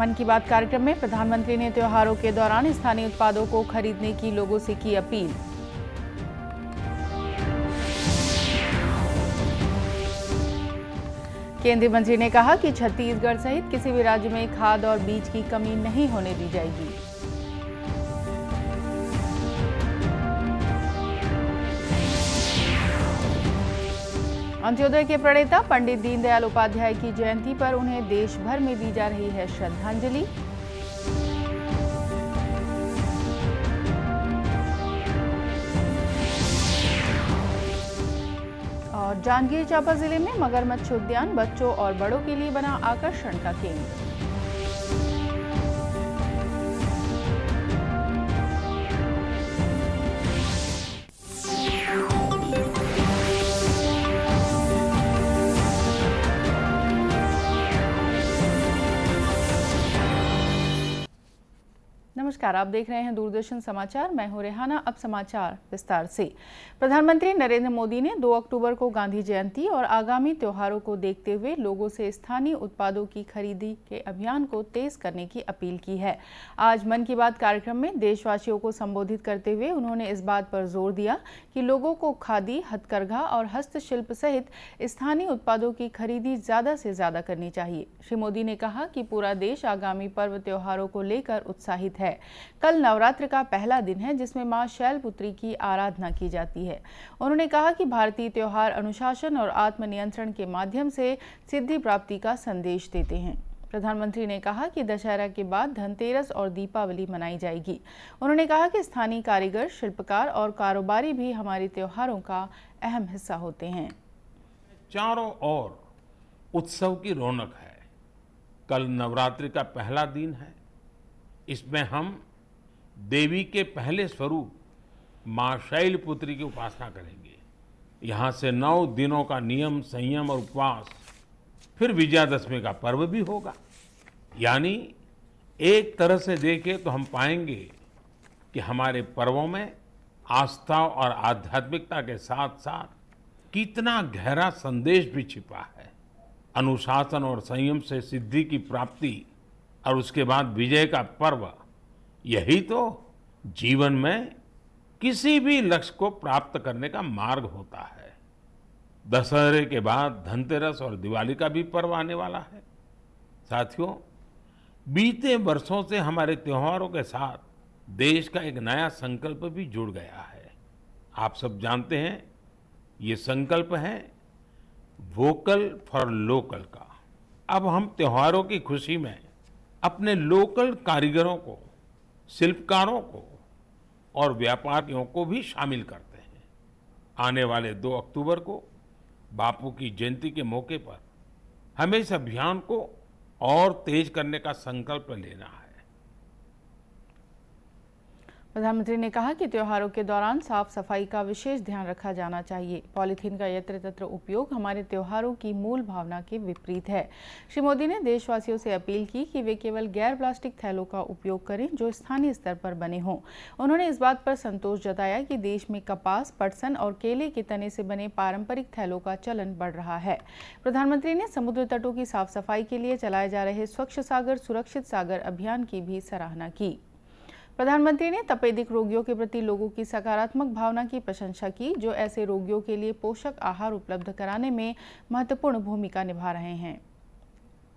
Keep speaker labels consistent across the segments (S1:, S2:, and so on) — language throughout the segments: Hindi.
S1: मन की बात कार्यक्रम में प्रधानमंत्री ने त्योहारों के दौरान स्थानीय उत्पादों को खरीदने की लोगों से की अपील। केंद्रीय मंत्री ने कहा कि छत्तीसगढ़ सहित किसी भी राज्य में खाद और बीज की कमी नहीं होने दी जाएगी। अंत्योदय के प्रणेता पंडित दीनदयाल उपाध्याय की जयंती पर उन्हें देश भर में दी जा रही है श्रद्धांजलि। और जांजगीर चांपा जिले में मगरमच्छ उद्यान बच्चों और बड़ों के लिए बना आकर्षण का केंद्र। नमस्कार, आप देख रहे हैं दूरदर्शन समाचार। मैं हूं रेहाना। अब समाचार विस्तार से। प्रधानमंत्री नरेंद्र मोदी ने 2 अक्टूबर को गांधी जयंती और आगामी त्योहारों को देखते हुए लोगों से स्थानीय उत्पादों की खरीदी के अभियान को तेज करने की अपील की है। आज मन की बात कार्यक्रम में देशवासियों को संबोधित करते हुए उन्होंने इस बात पर जोर दिया कि लोगों को खादी, हथकरघा और हस्तशिल्प सहित स्थानीय उत्पादों की खरीदी ज्यादा से ज्यादा करनी चाहिए। श्री मोदी ने कहा कि पूरा देश आगामी पर्व त्योहारों को लेकर उत्साहित है। कल नवरात्र का पहला दिन है जिसमें मां शैलपुत्री की आराधना की जाती है। उन्होंने कहा कि भारतीय त्योहार अनुशासन और आत्मनियंत्रण के माध्यम से सिद्धि प्राप्ति का संदेश देते हैं। प्रधानमंत्री ने कहा कि दशहरा के बाद धनतेरस और दीपावली मनाई जाएगी। उन्होंने कहा कि स्थानीय कारीगर, शिल्पकार और कारोबारी भी हमारे त्योहारों का अहम हिस्सा होते हैं।
S2: चारों ओर उत्सव की रौनक है। कल नवरात्रि का पहला दिन है। इसमें हम देवी के पहले स्वरूप मां शैलपुत्री की उपासना करेंगे। यहाँ से 9 दिनों का नियम, संयम और उपवास, फिर विजयादशमी का पर्व भी होगा। यानी एक तरह से देखें तो हम पाएंगे कि हमारे पर्वों में आस्था और आध्यात्मिकता के साथ साथ कितना गहरा संदेश भी छिपा है। अनुशासन और संयम से सिद्धि की प्राप्ति और उसके बाद विजय का पर्व, यही तो जीवन में किसी भी लक्ष्य को प्राप्त करने का मार्ग होता है। दशहरे के बाद धनतेरस और दिवाली का भी पर्व आने वाला है। साथियों, बीते वर्षों से हमारे त्योहारों के साथ देश का एक नया संकल्प भी जुड़ गया है। आप सब जानते हैं, ये संकल्प है वोकल फॉर लोकल का। अब हम त्योहारों की खुशी में अपने लोकल कारीगरों को, शिल्पकारों को और व्यापारियों को भी शामिल करते हैं। आने वाले 2 अक्टूबर को बापू की जयंती के मौके पर हमें इस अभियान को और तेज करने का संकल्प लेना है।
S1: प्रधानमंत्री ने कहा कि त्योहारों के दौरान साफ सफाई का विशेष ध्यान रखा जाना चाहिए। पॉलीथीन का यत्र तत्र उपयोग हमारे त्योहारों की मूल भावना के विपरीत है। श्री मोदी ने देशवासियों से अपील की कि वे केवल गैर प्लास्टिक थैलों का उपयोग करें जो स्थानीय स्तर पर बने हों। उन्होंने इस बात पर संतोष जताया कि देश में कपास, पटसन और केले के तने से बने पारंपरिक थैलों का चलन बढ़ रहा है। प्रधानमंत्री ने समुद्र तटों की साफ सफाई के लिए चलाए जा रहे स्वच्छ सागर, सुरक्षित सागर अभियान की भी सराहना की। प्रधानमंत्री ने तपेदिक रोगियों के प्रति लोगों की सकारात्मक भावना की प्रशंसा की, जो ऐसे रोगियों के लिए पोषक आहार उपलब्ध कराने में महत्वपूर्ण भूमिका निभा रहे हैं।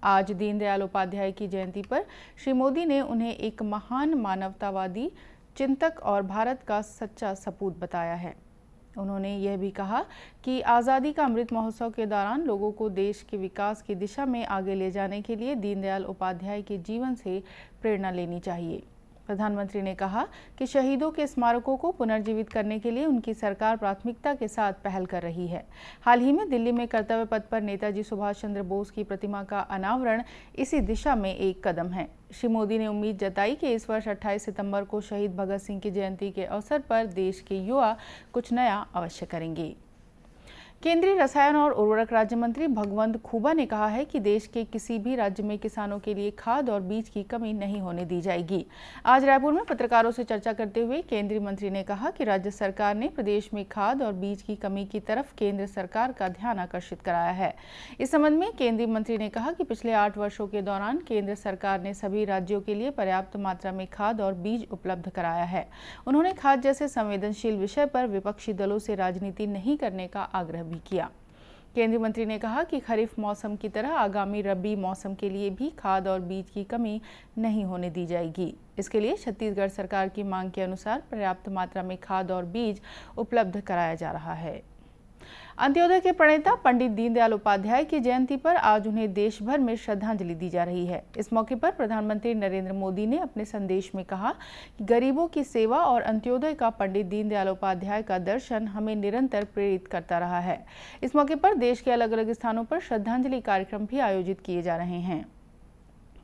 S1: आज दीनदयाल उपाध्याय की जयंती पर श्री मोदी ने उन्हें एक महान मानवतावादी चिंतक और भारत का सच्चा सपूत बताया है। उन्होंने यह भी कहा कि आज़ादी का अमृत महोत्सव के दौरान लोगों को देश के विकास की दिशा में आगे ले जाने के लिए दीनदयाल उपाध्याय के जीवन से प्रेरणा लेनी चाहिए। प्रधानमंत्री ने कहा कि शहीदों के स्मारकों को पुनर्जीवित करने के लिए उनकी सरकार प्राथमिकता के साथ पहल कर रही है। हाल ही में दिल्ली में कर्तव्य पथ पर नेताजी सुभाष चंद्र बोस की प्रतिमा का अनावरण इसी दिशा में एक कदम है। श्री मोदी ने उम्मीद जताई कि इस वर्ष 28 सितंबर को शहीद भगत सिंह की जयंती के अवसर पर देश के युवा कुछ नया अवश्य करेंगे। केंद्रीय रसायन और उर्वरक राज्य मंत्री भगवंत खुबा ने कहा है कि देश के किसी भी राज्य में किसानों के लिए खाद और बीज की कमी नहीं होने दी जाएगी। आज रायपुर में पत्रकारों से चर्चा करते हुए केंद्रीय मंत्री ने कहा कि राज्य सरकार ने प्रदेश में खाद और बीज की कमी की तरफ केंद्र सरकार का ध्यान आकर्षित कराया है। इस संबंध में केंद्रीय मंत्री ने कहा कि पिछले 8 वर्षों के दौरान केंद्र सरकार ने सभी राज्यों के लिए पर्याप्त मात्रा में खाद और बीज उपलब्ध कराया है। उन्होंने खाद जैसे संवेदनशील विषय पर विपक्षी दलों से राजनीति नहीं करने का आग्रह भी किया। केंद्रीय मंत्री ने कहा कि खरीफ मौसम की तरह आगामी रबी मौसम के लिए भी खाद और बीज की कमी नहीं होने दी जाएगी। इसके लिए छत्तीसगढ़ सरकार की मांग के अनुसार पर्याप्त मात्रा में खाद और बीज उपलब्ध कराया जा रहा है। अंत्योदय के प्रणेता पंडित दीनदयाल उपाध्याय की जयंती पर आज उन्हें देश भर में श्रद्धांजलि दी जा रही है। इस मौके पर प्रधानमंत्री नरेंद्र मोदी ने अपने संदेश में कहा कि गरीबों की सेवा और अंत्योदय का पंडित दीनदयाल उपाध्याय का दर्शन हमें निरंतर प्रेरित करता रहा है। इस मौके पर देश के अलग अलग स्थानों पर श्रद्धांजलि कार्यक्रम भी आयोजित किए जा रहे हैं।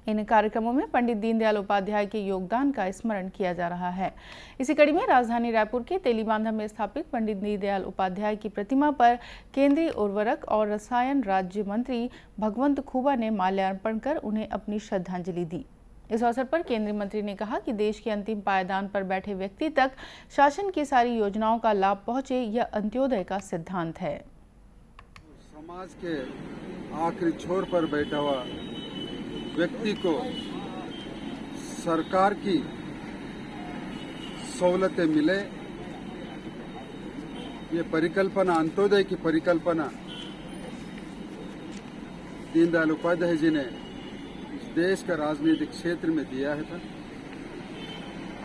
S1: इन कार्यक्रमों में पंडित दीनदयाल उपाध्याय के योगदान का स्मरण किया जा रहा है। इसी कड़ी में राजधानी रायपुर के तेलीबांधा में स्थापित पंडित दीनदयाल उपाध्याय की प्रतिमा पर केंद्रीय उर्वरक और रसायन राज्य मंत्री भगवंत खुबा ने माल्यार्पण कर उन्हें अपनी श्रद्धांजलि दी। इस अवसर पर केंद्रीय मंत्री ने कहा कि देश के अंतिम पायदान पर बैठे व्यक्ति तक शासन की सारी योजनाओं का लाभ पहुंचे, यह अंत्योदय का सिद्धांत है।
S3: समाज के आखिरी छोर पर बैठा हुआ व्यक्ति को सरकार की सहूलतें मिले, ये परिकल्पना, अंत्योदय की परिकल्पना दीनदयाल उपाध्याय जी ने देश का राजनीतिक क्षेत्र में दिया है।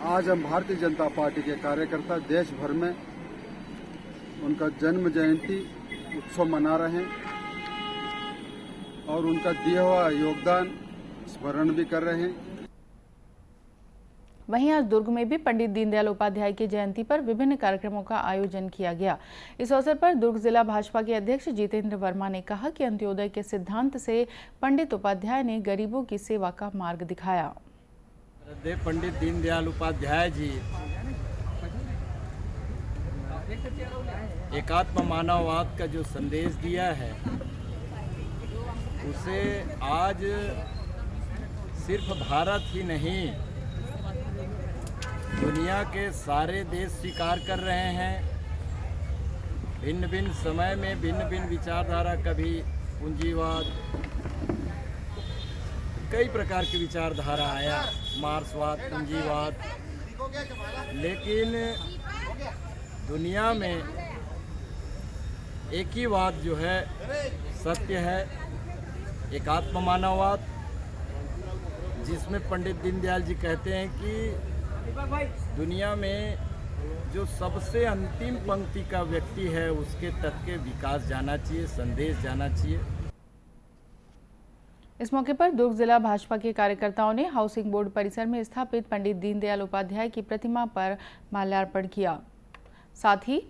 S3: आज हम भारतीय जनता पार्टी के कार्यकर्ता देश भर में उनका जन्म जयंती उत्सव मना रहे हैं और उनका दिया हुआ योगदान स्मरण भी कर रहे हैं।
S1: वहीं आज दुर्ग में भी पंडित दीनदयाल उपाध्याय की जयंती पर विभिन्न कार्यक्रमों का आयोजन किया गया। इस अवसर पर दुर्ग जिला भाजपा के अध्यक्ष जितेंद्र वर्मा ने कहा कि अंत्योदय के सिद्धांत से पंडित उपाध्याय ने गरीबों की सेवा का मार्ग दिखाया।
S4: पंडित दीनदयाल उपाध्याय जी एकात्म मानववाद का जो संदेश दिया है, उसे आज सिर्फ भारत ही नहीं, दुनिया के सारे देश स्वीकार कर रहे हैं। भिन्न भिन्न समय में भिन्न भिन्न विचारधारा, कभी पूंजीवाद, कई प्रकार की विचारधारा आया, मार्क्सवाद, पूंजीवाद, लेकिन दुनिया में एक ही बात जो है सत्य है, एकात्म मानववाद, जिसमें पंडित दीनदयाल जी कहते हैं कि दुनिया में जो सबसे अंतिम पंक्ति का व्यक्ति है उसके तक के विकास जाना चाहिए, संदेश जाना चाहिए।
S1: इस मौके पर दुर्ग जिला भाजपा के कार्यकर्ताओं ने हाउसिंग बोर्ड परिसर में स्थापित पंडित दीनदयाल उपाध्याय की प्रतिमा पर माल्यार्पण किया। साथ ही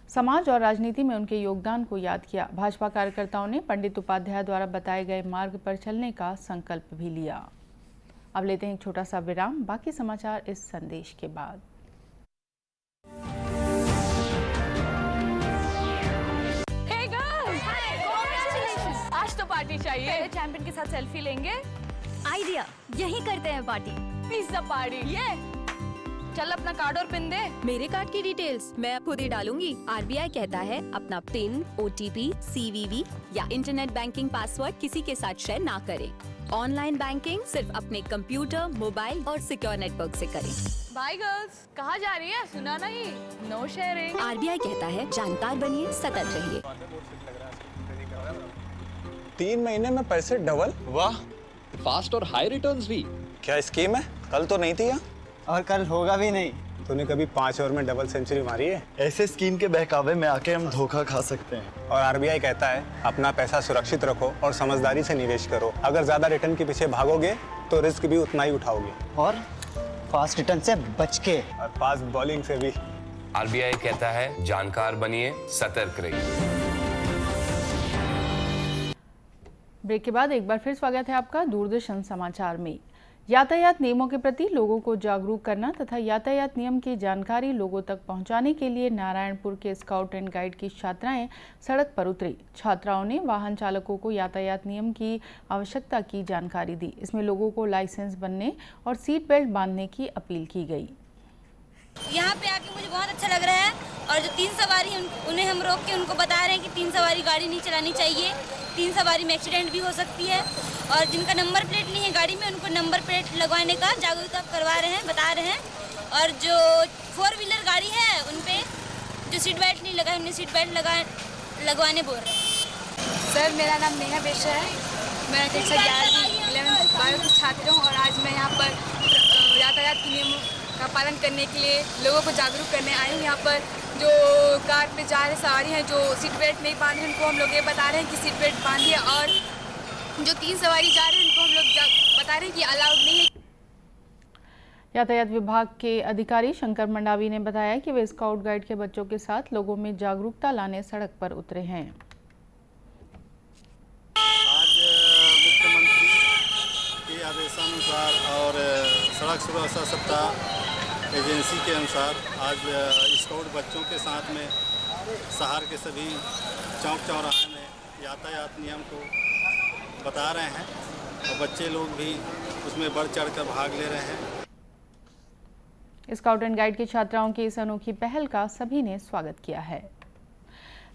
S1: समाज और राजनीति में उनके योगदान को याद किया। भाजपा कार्यकर्ताओं ने पंडित उपाध्याय द्वारा बताए गए मार्ग पर चलने का संकल्प भी लिया। अब लेते हैं एक छोटा सा विराम, बाकी समाचार इस संदेश के बाद।
S5: Hey girls! Hi! Congratulations! आज तो पार्टी चाहिए। पहले चैंपियन के साथ सेल्फी लेंगे।
S6: आइडिया, यही करते हैं पार्टी।
S5: Pizza party. ये चल अपना कार्ड और पिन दे।
S6: मेरे कार्ड की डिटेल्स मैं खुद ही डालूंगी। आरबीआई कहता है अपना पिन, ओटीपी, सीवीवी या इंटरनेट बैंकिंग पासवर्ड किसी के साथ शेयर ना करें। ऑनलाइन बैंकिंग सिर्फ अपने कंप्यूटर, मोबाइल और सिक्योर नेटवर्क से करें।
S5: बाय गर्ल्स, कहाँ जा रही है? सुना नहीं, नो शेयरिंग।
S6: आरबीआई कहता है जानकार बनिए, सतर्क रहिए।
S7: 3 महीने में पैसे डबल? वाह,
S8: फास्ट और हाई रिटर्न्स भी।
S7: क्या स्कीम है? कल तो नहीं थी यहाँ।
S9: और कल होगा भी नहीं।
S7: तूने कभी 5 ओवर में डबल सेंचुरी मारी है?
S9: ऐसे स्कीम के बहकावे में आके हम धोखा खा सकते हैं।
S7: और आरबीआई कहता है अपना पैसा सुरक्षित रखो और समझदारी से निवेश करो। अगर ज्यादा रिटर्न के पीछे भागोगे तो रिस्क भी उतना ही उठाओगे।
S9: और फास्ट रिटर्न से बच के।
S7: और फास्ट बॉलिंग से भी।
S8: आरबीआई कहता है जानकार बनिए, सतर्क रहिए।
S1: ब्रेक के बाद एक बार फिर स्वागत है आपका दूरदर्शन समाचार में। यातायात नियमों के प्रति लोगों को जागरूक करना तथा यातायात नियम की जानकारी लोगों तक पहुंचाने के लिए नारायणपुर के स्काउट एंड गाइड की छात्राएं सड़क पर उतरी। छात्राओं ने वाहन चालकों को यातायात नियम की आवश्यकता की जानकारी दी। इसमें लोगों को लाइसेंस बनने और सीट बेल्ट बांधने की अपील की गई।
S10: यहाँ पे आके मुझे बहुत अच्छा लग रहा है और जो 3 सवारी उन्हें हम रोक के उनको बता रहे हैं कि 3 सवारी गाड़ी नहीं चलानी चाहिए, 3 सवारी में एक्सीडेंट भी हो सकती है और जिनका नंबर प्लेट नहीं है गाड़ी में उनको नंबर प्लेट लगवाने का जागरूकता करवा रहे हैं, बता रहे हैं। और जो 4 व्हीलर गाड़ी है उन पे जो सीट बेल्ट नहीं लगा है उन्हें सीट बेल्ट लगवाने बोल रहे हैं।
S5: सर मेरा नाम नेहा बेशा है, मैं कक्षा 11वीं 11th 12th की छात्र हूँ और आज मैं यहाँ पर यातायात के नियमों का पालन करने के लिए लोगों को जागरूक करने आई हूँ। यहाँ पर जो कार पे जा रहे सवारी हैं जो सीट बेल्ट नहीं बांधे उनको हम लोग ये बता रहे हैं कि सीट बेल्ट बांधिए और जो 3 सवारी जा रहे हैं उनको हम लोग बता रहे हैं कि अलाउड नहीं है।
S1: यातायात विभाग के अधिकारी शंकर मंडावी ने बताया कि वे स्काउट गाइड के बच्चों के साथ लोगों में जागरूकता लाने सड़क पर उतरे हैं।
S11: आज मुख्यमंत्री के आदेशानुसार और सड़क सुरक्षा सप्ताह एजेंसी के अनुसार आज स्काउट बच्चों के साथ में शहर के सभी चौक चौराहे में यातायात नियम को बता रहे हैं और बच्चे लोग भी उसमें बढ़ चढ़कर भाग ले रहे हैं।
S1: स्काउट एंड गाइड की छात्राओं की इस अनोखी पहल का सभी ने स्वागत किया है।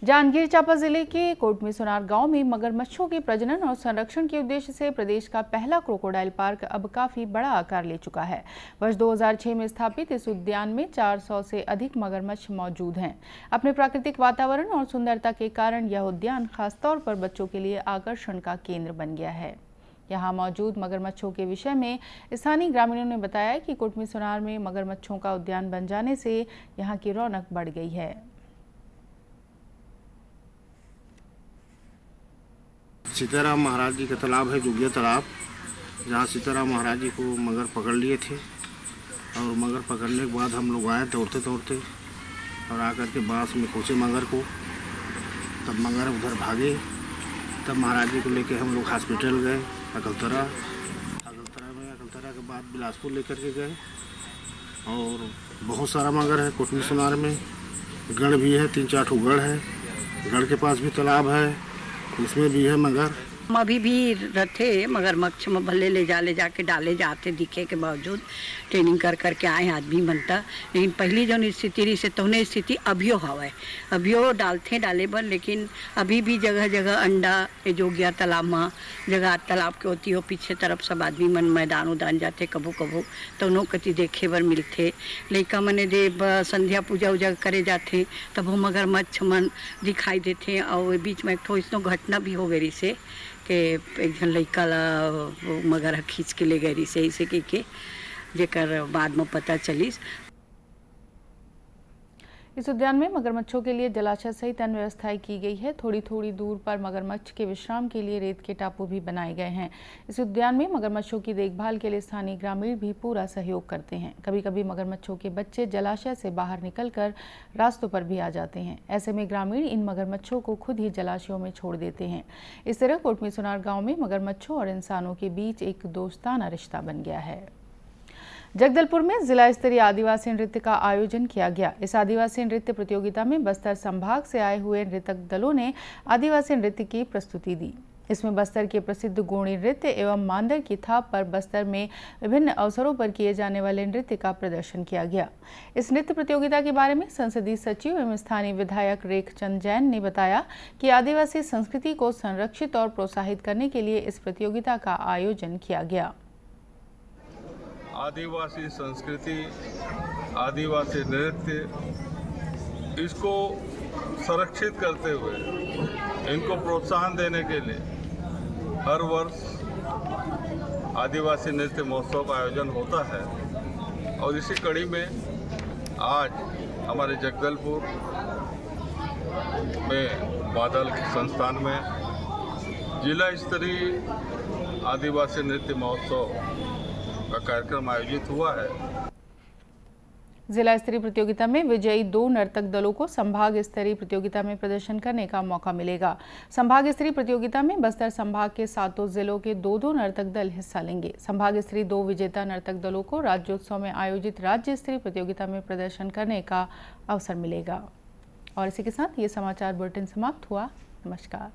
S1: जांजगीर चांपा जिले के कोटमीसुनार गांव में मगरमच्छों के प्रजनन और संरक्षण के उद्देश्य से प्रदेश का पहला क्रोकोडाइल पार्क अब काफी बड़ा आकार ले चुका है। वर्ष 2006 में स्थापित इस उद्यान में 400 से अधिक मगरमच्छ मौजूद हैं। अपने प्राकृतिक वातावरण और सुंदरता के कारण यह उद्यान खासतौर पर बच्चों के लिए आकर्षण का केंद्र बन गया है। यहाँ मौजूद मगरमच्छों के विषय में स्थानीय ग्रामीणों ने बताया कि कोटमीसुनार में मगरमच्छों का उद्यान बन जाने से यहाँ की रौनक बढ़ गई है।
S12: सीताराम महाराज जी का तालाब है, जुगिया तालाब, जहाँ सीताराम महाराज जी को मगर पकड़ लिए थे और मगर पकड़ने के बाद हम लोग आए दौड़ते दौड़ते और आकर के बांस में खोसे मगर को, तब मगर उधर भागे। तब महाराज जी को लेके हम लोग हॉस्पिटल गए अकलतरा के बाद बिलासपुर लेकर के गए और बहुत सारा मगर है कोटमीसुनार में। गढ़ भी है, 3-4 ठो गढ़ है, गढ़ के पास भी तालाब है, उसमें भी है मगर।
S13: अभी भी रहते मगरमच्छ में भले ले जाके डाले जाते दिखे के बावजूद ट्रेनिंग कर करके आए आदमी बनता। लेकिन पहली जो स्थिति रही से तोने स्थिति अभियो हवा अभियो डाले बर, लेकिन अभी भी जगह जगह अंडा जोगिया तालाब में जगह तालाब के होती हो पीछे तरफ सब आदमी मन मैदान उदान जाते कभू कभू तो कति देखे बर मिलते। लइका मने दे संध्या पूजा उजा करे जाते तब मगरमच्छ मन दिखाई देते। और बीच में एक ठो इसनो घटना भी हो गई से कि एक जन लड़का ला मगर खींच के ले गई से ऐसे के जेकर बाद में पता चलिस।
S1: इस उद्यान में मगरमच्छों के लिए जलाशय सहित अन्य व्यवस्थाएं की गई है। थोड़ी थोड़ी दूर पर मगरमच्छ के विश्राम के लिए रेत के टापू भी बनाए गए हैं। इस उद्यान में मगरमच्छों की देखभाल के लिए स्थानीय ग्रामीण भी पूरा सहयोग करते हैं। कभी कभी मगरमच्छों के बच्चे जलाशय से बाहर निकलकर रास्तों पर भी आ जाते हैं। ऐसे में ग्रामीण इन मगरमच्छों को खुद ही जलाशयों में छोड़ देते हैं। इस तरह कोटमीसुनार गाँव में मगरमच्छों और इंसानों के बीच एक दोस्ताना रिश्ता बन गया है। जगदलपुर में जिला स्तरीय आदिवासी नृत्य का आयोजन किया गया। इस आदिवासी नृत्य प्रतियोगिता में बस्तर संभाग से आए हुए नृतक दलों ने आदिवासी नृत्य की प्रस्तुति दी। इसमें बस्तर के प्रसिद्ध गोणी नृत्य एवं मांदर की थाप पर बस्तर में विभिन्न अवसरों पर किए जाने वाले नृत्य का प्रदर्शन किया गया। इस नृत्य प्रतियोगिता के बारे में संसदीय सचिव एवं स्थानीय विधायक रेखचंद जैन ने बताया कि आदिवासी संस्कृति को संरक्षित और प्रोत्साहित करने के लिए इस प्रतियोगिता का आयोजन किया गया।
S14: आदिवासी संस्कृति, आदिवासी नृत्य, इसको संरक्षित करते हुए इनको प्रोत्साहन देने के लिए हर वर्ष आदिवासी नृत्य महोत्सव का आयोजन होता है। और इसी कड़ी में आज हमारे जगदलपुर में बादल संस्थान में जिला स्तरीय आदिवासी नृत्य महोत्सव का कार्यक्रम आयोजित हुआ है।
S1: जिला स्तरीय प्रतियोगिता में विजयी 2 नर्तक दलों को संभाग स्तरीय प्रतियोगिता में प्रदर्शन करने का मौका मिलेगा। संभाग स्तरीय प्रतियोगिता में बस्तर संभाग के 7 जिलों के 2-2 नर्तक दल हिस्सा लेंगे। संभाग स्तरीय 2 विजेता नर्तक दलों को राज्योत्सव में आयोजित राज्य स्तरीय प्रतियोगिता में प्रदर्शन करने का अवसर मिलेगा। और इसी के साथ ये समाचार बुलेटिन समाप्त हुआ। नमस्कार।